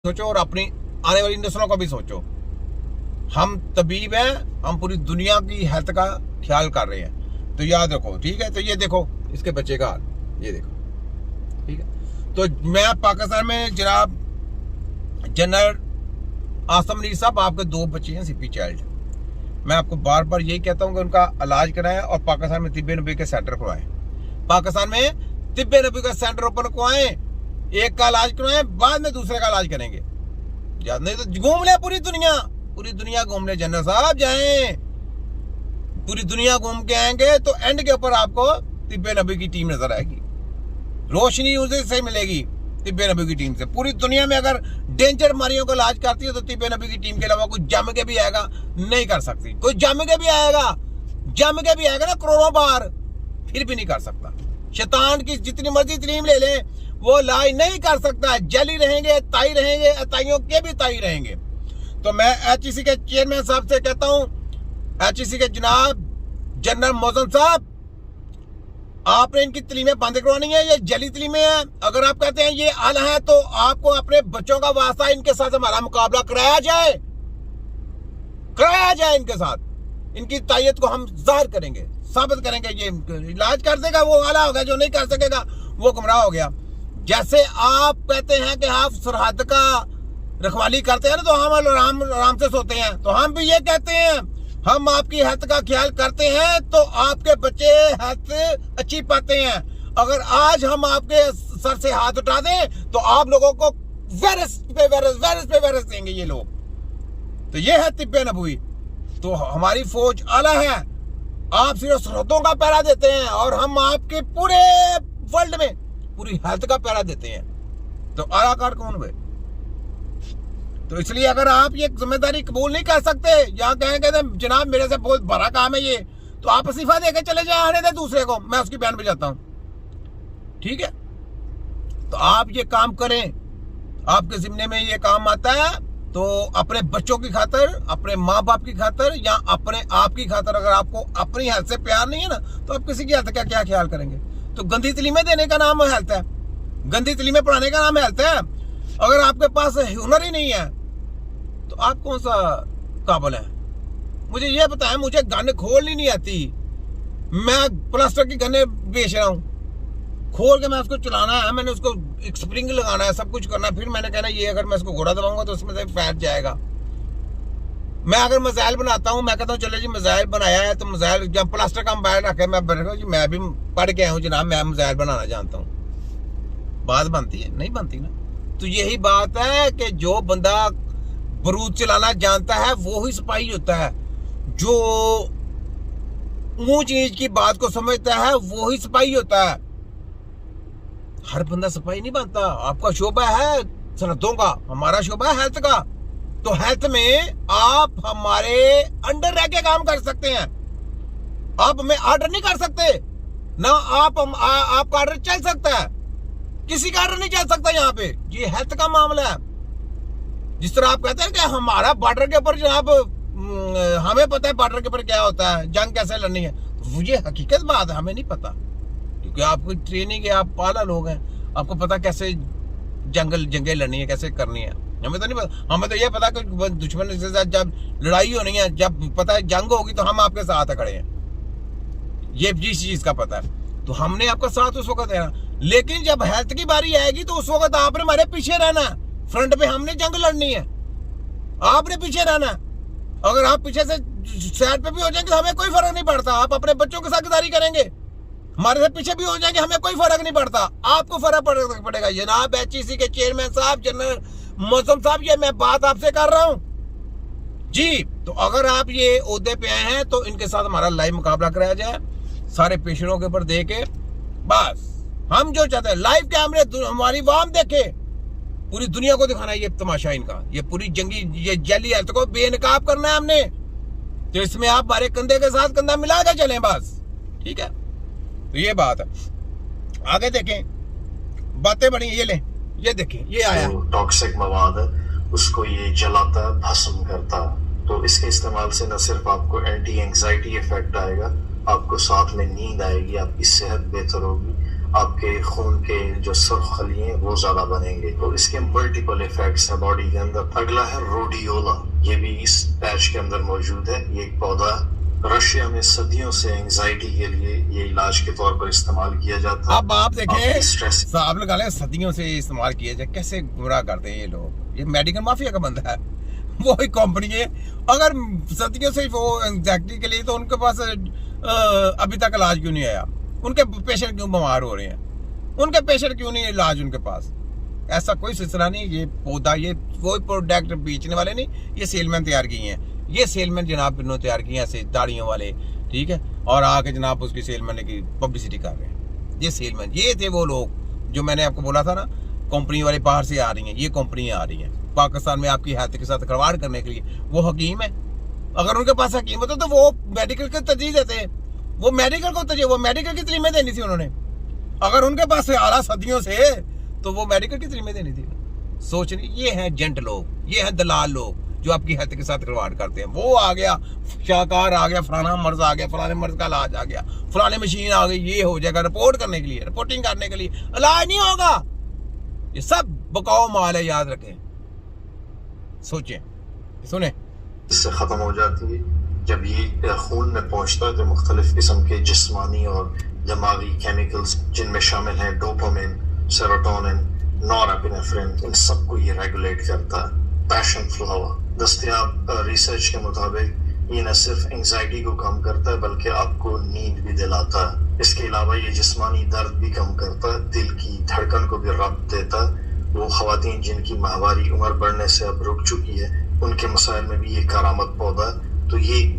सोचो और अपनी आने वाली नस्लों का भी सोचो। हम तबीब हैं, हम पूरी दुनिया की हेल्थ का ख्याल कर रहे हैं, तो याद रखो, ठीक है। तो ये देखो इसके बच्चे का हाल, ये देखो, ठीक है। तो मैं पाकिस्तान में जनाब जनरल आसम मीर साहब, आपके 2 बच्चे हैं सीपी चाइल्ड। मैं आपको बार बार यही कहता हूँ कि उनका इलाज कराएं और पाकिस्तान में तिब्बे नबी के सेंटर खुलवाएं। पाकिस्तान में तिब्बे नबी का सेंटर ओपन करवाएं, एक का इलाज करवाएं, बाद में दूसरे का इलाज करेंगे। याद नहीं तो घूम ले पूरी दुनिया घूम ले जनरल साहब, जाएं पूरी दुनिया घूम के आएंगे तो एंड के ऊपर आपको तिब्बे नबी की टीम नजर आएगी। रोशनी उसे से मिलेगी तिब्बे नबी की टीम से। पूरी दुनिया में अगर डेंजर बीमारियों का इलाज करती है तो तिब्बे नबी की टीम के अलावा कोई जम के भी आएगा नहीं कर सकती। कोई जम के भी आएगा ना करोड़ों बार, फिर भी नहीं कर सकता। शैतान की जितनी मर्जी तलीम ले ले, वो इलाज नहीं कर सकता। जली रहेंगे, ताई रहेंगे, ताइयों के भी ताई रहेंगे। तो मैं HEC के चेयरमैन साहब से कहता हूं, HEC के जनाब जनरल मोहसिन साहब, आपने इनकी तलीमें बंद करवानी है। ये जली तलीमें हैं। अगर आप कहते हैं ये आला है तो आपको अपने बच्चों का वास्ता इनके साथ हमारा मुकाबला कराया जाए इनके साथ। इनकी तायत को हम जाहिर करेंगे, साबित करेंगे। ये इलाज कर देगा वो आला होगा, जो नहीं कर सकेगा वो गुमराह हो गया। जैसे आप कहते हैं कि आप सरहद का रखवाली करते हैं ना, तो हम आराम से सोते हैं, तो हम भी ये कहते हैं हम आपकी हेल्थ का ख्याल करते हैं तो आपके बच्चे हेल्थ अच्छी पाते हैं। अगर आज हम आपके सर से हाथ उठा दें तो आप लोगों को वायरस पे वायरस देंगे ये लोग। तो ये है तिब्बे नबवी। तो हमारी फौज आला है, आप सिर्फ सरहदों का पहरा देते हैं और हम आपके पूरे वर्ल्ड में पूरी हेल्थ का पहरा देते हैं। तो आलाकार कौन हुए? तो इसलिए अगर आप ये जिम्मेदारी कबूल नहीं कर सकते या कहेंगे जनाब मेरे से बहुत बड़ा काम है ये, तो आप इस्तीफा देके चले जाए, आने दे दूसरे को, मैं उसकी बयान बजाता हूं, ठीक है। तो आप ये काम करें, आपके जिम्मे में ये काम आता है, तो अपने बच्चों की खातर, अपने माँ बाप की खातर या अपने आप की खातर, अगर आपको अपनी हेल्थ से प्यार नहीं है ना, तो आप किसी की हेल्थ का क्या ख्याल करेंगे? तो गंदी तलीमें देने का नाम हेल्थ है, गंदी तलीमें पढ़ाने का नाम हेल्थ है। अगर आपके पास हुनर ही नहीं है तो आप कौन सा काबिल है? मुझे ये बताएं, मुझे गन खोलनी नहीं आती, मैं प्लास्टर की गन्ने बेच रहा हूँ, खोल के मैं उसको चलाना है, मैंने उसको एक स्प्रिंग लगाना है, सब कुछ करना है, फिर मैंने कहना ये अगर मैं इसको घोड़ा दबाऊंगा तो उसमें से फैट जाएगा। मैं अगर मिसाइल बनाता हूँ, मैं कहता हूँ चलो जी मिसाइल बनाया है, तो मिसाइल जब प्लास्टर का मोबाइल रखे, मैं भी पढ़ के आया हूँ जनाब, मैं मिसाइल बनाना जानता हूँ। बात बनती है? नहीं बनती ना। तो यही बात है कि जो बंदा बारूद चलाना जानता है वो ही सिपाही होता है, जो ऊंच नीच की बात को समझता है वो ही सिपाही होता है। हर बंदा सिपाही नहीं बनता। आपका शोबा है सरहदों का, हमारा शोबा है हेल्थ का। तो हेल्थ में आप हमारे अंडर रह के काम कर सकते हैं, आप हमें ऑर्डर नहीं कर सकते ना, आपका ऑर्डर चल सकता है, किसी का ऑर्डर नहीं चल सकता यहाँ पे। ये हेल्थ का मामला है। जिस तरह आप कहते हैं कि हमारा बॉर्डर के ऊपर जनाब हमें पता है बॉर्डर के ऊपर क्या होता है, जंग कैसे लड़नी है, ये हकीकत बात है, हमें नहीं पता, क्योंकि आपकी ट्रेनिंग है, आप पाला लोग हैं, आपको पता कैसे जंगें लड़नी है, कैसे करनी है। हमें तो नहीं पता, हमें तो ये पता कि दुश्मन के साथ जब लड़ाई होनी है, जब पता है जंग होगी तो हम आपके साथ खड़े हैं, ये जिस चीज का पता है, तो हमने आपका साथ उस वक्त देना। लेकिन जब हेल्थ की बारी आएगी तो उस वक्त आपने हमारे पीछे रहना है, फ्रंट पे हमने जंग लड़नी है, आपने पीछे रहना है। अगर आप पीछे से साइड पे भी हो जाएंगे तो हमें कोई फर्क नहीं पड़ता, आप अपने बच्चों के साथ गद्दारी करेंगे, हमारे से पीछे भी हो जाएंगे, हमें कोई फर्क नहीं पड़ता, आपको फर्क पड़ेगा। जनाब HEC के चेयरमैन साहब, जनरल मोहसिन साहब, ये मैं बात आपसे कर रहा हूं जी। तो अगर आप ये ओहदे पे आए हैं तो इनके साथ हमारा लाइव मुकाबला कराया जाए, सारे पेशेंटों के ऊपर दे के, बस हम जो चाहते हैं लाइव कैमरे हमारी वाम देखे, पूरी दुनिया को दिखाना है ये तमाशा इनका, ये पूरी जंगी, ये जैली हेल्थ को बेनकाब करना है हमने। तो इसमें आप हमारे कंधे के साथ कंधा मिला के चलें बस, ठीक है। तो ये बात है, आगे देखें, बातें बड़ी, ये लें, ये देखें, ये आया टॉक्सिक मवाद है, उसको ये जलाता है, भस्म करता है। तो इसके इस्तेमाल से न सिर्फ आपको एंटी एंग्जाइटी इफेक्ट आएगा, आपको साथ में नींद आएगी, आपकी सेहत बेहतर होगी, आपके खून के जो सुर्ख खली हैं वो ज्यादा बनेंगे। तो इसके मल्टीपल इफेक्ट्स है बॉडी के अंदर। अगला है रोडियोला, ये भी इस पैच के अंदर मौजूद है। ये एक पौधा रशिया में सदियों से एंजाइटी के लिए ये इलाज के तौर पर इस्तेमाल किया जाता है। अब आप देखें, स्ट्रेस साहब लगा लें सदियों से इस्तेमाल किया जाए, कैसे गुमराह करते हैं ये लोग। ये मेडिकल माफिया का बंदा है, वो ही कंपनी है। अगर सदियों से वो एंजाइटी के लिए, तो उनके पास अभी तक इलाज क्यों नहीं आया? उनके पेशेंट क्यों बीमार हो रहे हैं? उनके पेशेंट क्यों नहीं इलाज उनके पास? ऐसा कोई सिलसिला नहीं। ये पौधा, ये कोई प्रोडक्ट बेचने वाले नहीं, ये सेलमैन तैयार किए हैं। ये सेलमैन जनाब इन्होंने तैयार किए ऐसे दाढ़ियों वाले, ठीक है, और आके जनाब उसकी सेलमैन की पब्लिसिटी कर रहे हैं। ये सेलमैन, ये थे वो लोग जो मैंने आपको बोला था ना, कंपनी वाले बाहर से आ रही हैं, ये कंपनियां आ रही हैं पाकिस्तान में आपकी हेल्थ के साथ खिलवाड़ करने के लिए। वो हकीम है, अगर उनके पास हकीम होता तो वो मेडिकल को तरजीह देते हैं। वो मेडिकल को तरजीह, वो मेडिकल की तलीमें देनी थी उन्होंने। अगर उनके पास आ रहा सदियों से, तो वो मेडिकल की तलीमें देनी थी। सोच नहीं, ये हैं जेंट लोग, ये हैं दलाल लोग जो आपकी हेल्थ के साथ खिलवाड़ करते हैं। वो आ गया, शाहकार आ गया, फलाना मर्ज आ गया, फलाने मर्ज का इलाज आ गया, फलाने मशीन आ गई, ये हो जाएगा रिपोर्ट करने के लिए, रिपोर्टिंग करने के लिए। इलाज नहीं होगा, ये सब बकाऊ माल है, याद रखें। सोचें, सुने, इससे खत्म हो जाती है। जब ये खून में पहुंचता है तो मुख्तलिफ किस्म के जिस्मानी और दिमागी केमिकल्स, जिनमें शामिल हैं डोपामिन, सेरोटोनिन, नॉरएपिनेफ्रिन, इन सबको ये रेगुलेट करता है। पैशन फ्लावर दस्तयाब रिसर्च के मुताबिक ये न सिर्फ एंजाइटी को कम करता है बल्कि आपको नींद भी दिलाता है। इसके अलावा ये जिस्मानी दर्द भी कम करता है, दिल की धड़कन को भी रब्त देता है। वो खवातीन जिनकी माहवारी उम्र बढ़ने से अब रुक चुकी है, उनके मसाइल में भी ये करामत पौधा है। तो ये एक